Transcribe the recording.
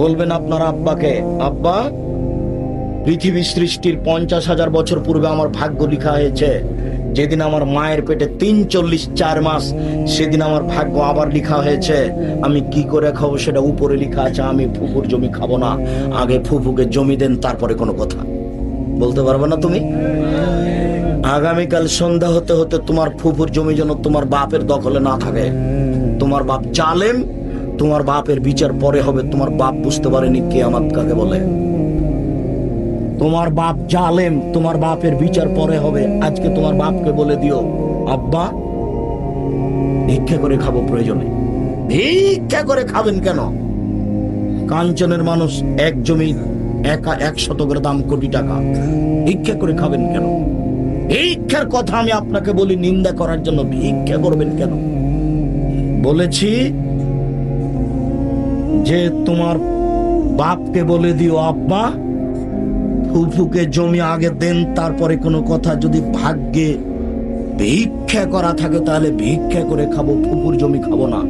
বলবেন আপনার আব্বাকে, আব্বা, পৃথিবী সৃষ্টির 50,000 বছর পূর্বে আমার ভাগ্য লেখা হয়েছে। যেদিন আমার মায়ের পেটে 43 মাস, সেদিন আমার ভাগ্য আবার লেখা হয়েছে। আমি কি করে খাবো সেটা উপরে লেখা আছে। আমি ফুফুর জমি খাবো না, আগে ফুফুকে জমি দেন, তারপরে কোনো কথা বলতে পারবে না তুমি। আগামীকাল সন্ধ্যা হতে হতে তোমার ফুফুর জমি যেন তোমার বাপের দখলে না থাকে। তোমার বাপ জালেম, তোমার বাপের বিচার পরে হবে। তোমার বাপ বুঝতে পারেনি কিয়ামত কাকে বলে। তোমার বাপ জালেম, তোমার বাপের বিচার পরে হবে। আজকে তোমার বাপকে বলে দিও, আব্বা, ভিক্ষা করে খাবো প্রয়োজনে। ভিক্ষা করে খাবেন কেন? কাঞ্চনের মানুষ এক জমি একা 1 শতকের দাম কোটি টাকা। ভিক্ষা করে খাবেন কেন? ভিক্ষার কথা আমি আপনাকে বলি নিন্দা করার জন্য। ভিক্ষা করবেন কেন? বলেছি যে তোমার বাপকে বলে দিও, আব্বা, ফুফুকে জমি আগে দেন, তারপরে কোনো কথা। যদি ভাগ্যে ভিক্ষা করা থাকে তাহলে ভিক্ষা করে খাবো, ফুফুর জমি খাবো না।